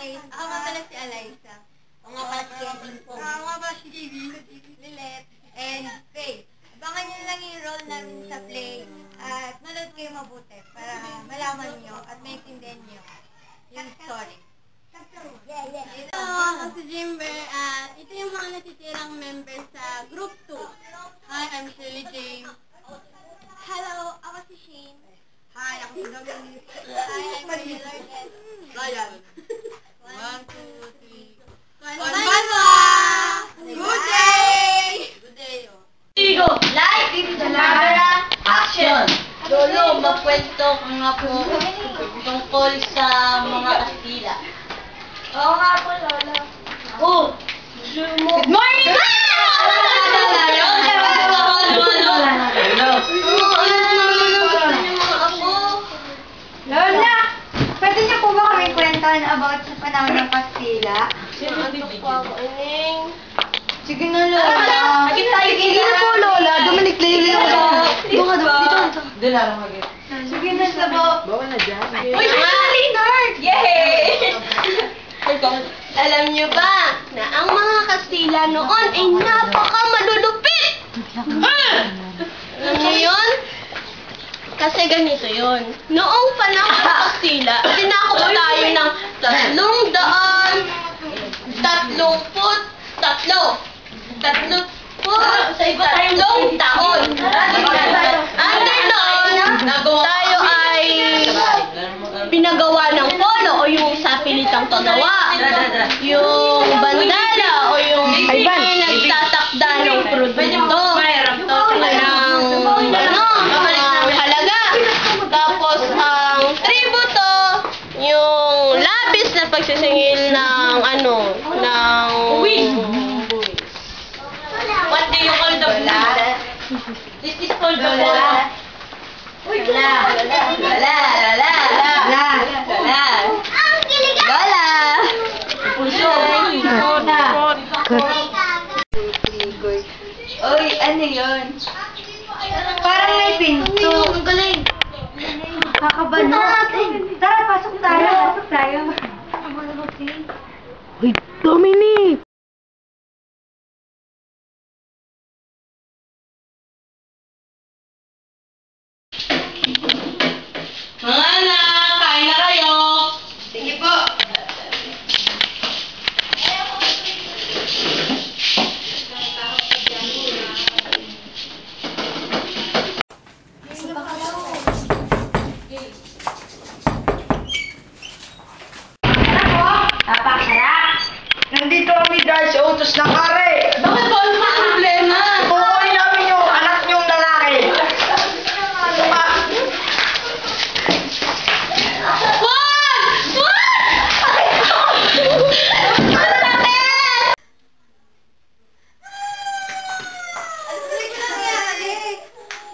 guys. Ako nga pala si Eliza. Ako nga pala si Kevin po. Ako nga pala si JB, Lilet, and Faye. Abangan nyo lang yung role namin sa play at manood kayo mabuti para malaman nyo at maintindihan nyo yung story. Ako si Jimber at ito yung mga natitirang members sa Group 2. Hi, I'm Shirley James. Hello, ako si Shane. Hi, ako si Dominic. Hi, I'm Maria Lourdes. Ryan. 1, 2, 3. Konbanwa! Good day! Good day, oh. Tigo! Live! Camera! Action! Lolo, magkwento ka nga po tungkol sa mga Kastila. Oo nga po, Lola. Oh! Good morning! Lola, pwede niyo po ba kami kwentuhan about sa panahon ng Kastila? Sige na, Lola. Sige na po, Lola. Dominic, layo ko. Buka, dito. Doon lang mag-get. Sige na, Sabo. Bawal na dyan. Uy, Leonard! Yay! Alam niyo ba na ang mga Kastila noon ay napaka-malulupit? Alam niyo yun? Kasi ganito yun. Noong panahon ng Kastila, dinako tayo ng 333 taon. Under noon, tayo ay pinagawa ng polo o yung sa pilitang tonawa, yung bandana o yung nagtatakda ng produkto, ng halaga. Tapos ang tributo, yung labis na pagsisingil ng what do you call the blood? This is called the blood. Lola! Uy, ano yun? Parang may pinto. Ang galing! Kakabano. Tara, pasok tayo. Pasok tayo. Uy, Dominic! Mga anak, kain na kayo! Sige po. Nandito kami dahil sa utos ng pare. Bakit ba ano ang problema? Kukunin namin yung anak niyong lalaki.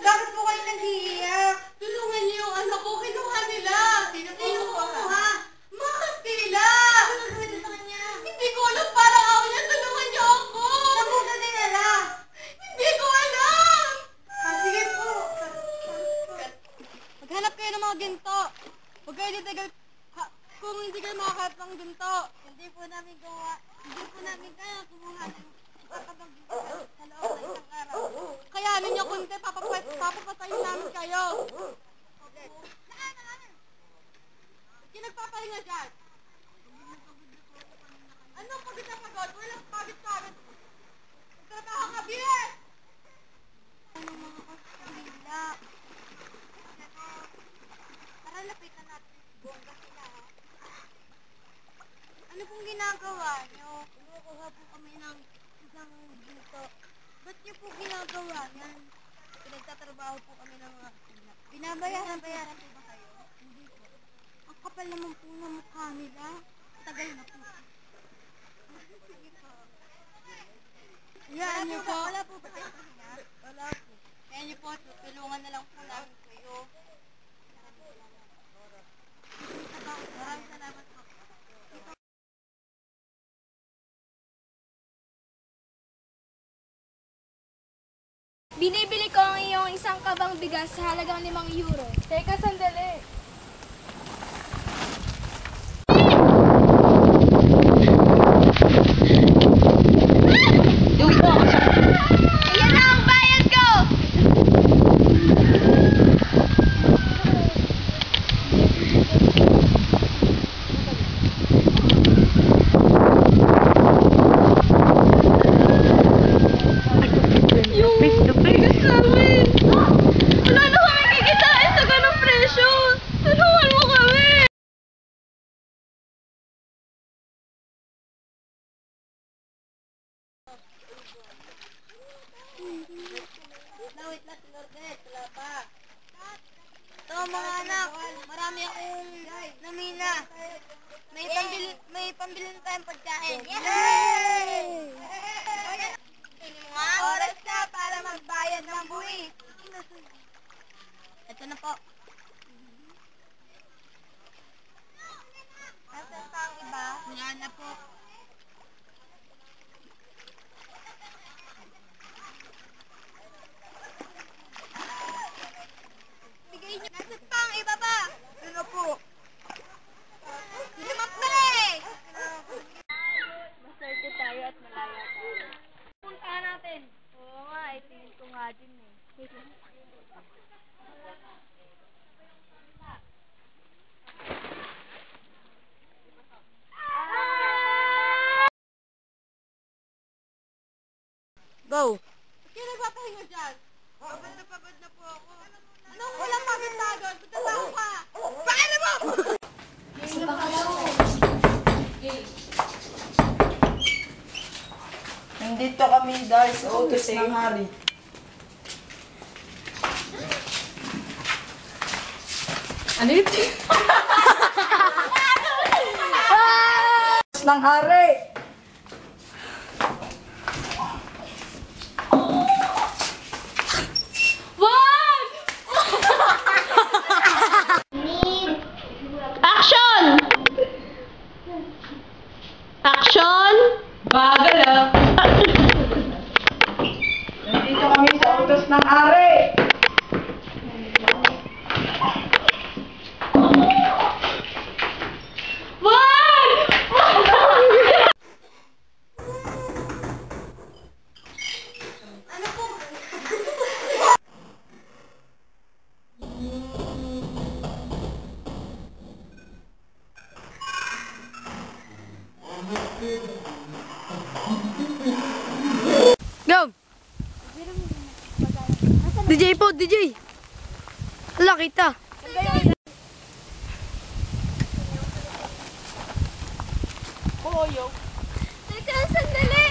Bakit po kayo nag-iiyak? Tulungan niyo yung anak ko. Kinuha nila. Sino kumuha? Mga Kastila! Ano gawin sa kanya? Hindi ko alam. Parang ako niya. Tulungan niyo ako. Nabuga din nila. Hindi ko alam. Sige po. Maghanap kayo ng mga ginto. Huwag kayo ditagal. Kung hindi kayo makakahanap ng ginto, hindi po namin kaya kumuha ng papabag sa loob ng isang araw. Kaya ano nyo kunti, papapatayin namin kayo. Okay. Sino nagpapahinga dyan? Ano pagod na pagod? Walang pagod-pagod. Trabaho ka, bilis! Ano mga Kastila? Tara, lapitan natin. Bongga sila, ha? Ano pong ginagawa nyo? Kumukuha po kami ng isang dito. Ba't nyo po ginagawa yan? Pinagtatrabaho po kami ng mga Kastila. Binabayaran po ba kayo? Hindi po. Ang kapal naman po ng mukha nila. Tagal na po. Sige po. Yan niyo po. Wala po ba kayo pahinga? Wala po. Kaya niyo po, tulungan na lang po namin kayo. Maraming salamat po. Binibili ko ang iyong isang kabang bigas sa halagang 5 euro. Teka, sandali. mga anak. Marami akong namina. May pambili na tayong pagkain. Yay! Mga oras na para magbayad ng buwis. Ito na po. Nasaan pa ang iba? Wala na po. Bigay niyo. Nasaan pa ang iba pa? Ano po? Limang pare! Maswerte tayo at malaya tayo. Puntahan natin. Oo nga, tingin ko nga din eh. Go! Sino nagpapahinga dyan? Pagod na po ako. Anong walang pagod-pagod? Pagkatao ka! Paano mo? Nandito kami dahil sa utos ng hari. Ano yun? Utos ng hari! Action! Action! Bagal ah! Nandito kami sa utos ng hari! Go! DJ po, DJ! Wala kita. Teka, sandali!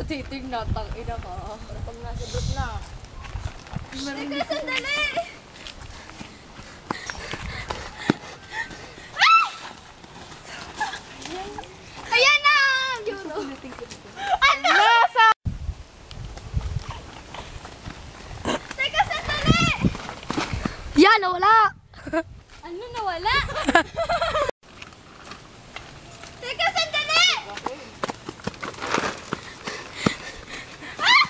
Titig na, tangina ka. Pag nasagot na. Teka, sandali! Ayan na! Yun, oh. Ano? Teka, sandali! Yan, nawala! Ano nawala? Teka, sandali! Ah!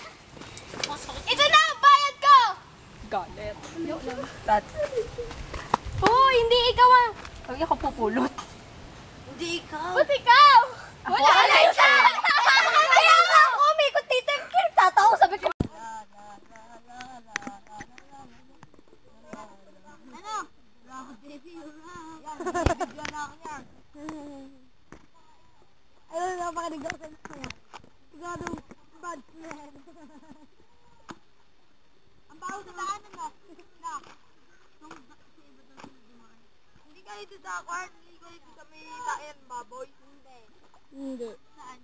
Ito na ang bayad ko! Galit. Oh, hindi ikaw ah. Sabi ako pupulot. Ba't ikaw? Wala na isa! Kaya nga ako, may kutitim. Tataw, sabi ko. Ano? Wala ako baby. Yan, bibigyan na ako niyan. Ayun, napakaligaw sa niya. Siguro, bad friend. Ang baho sa daanan na. Hindi ka dito sa aquarium, hindi ka dito sa may layan baboy. Hindi. Hindi. Saan?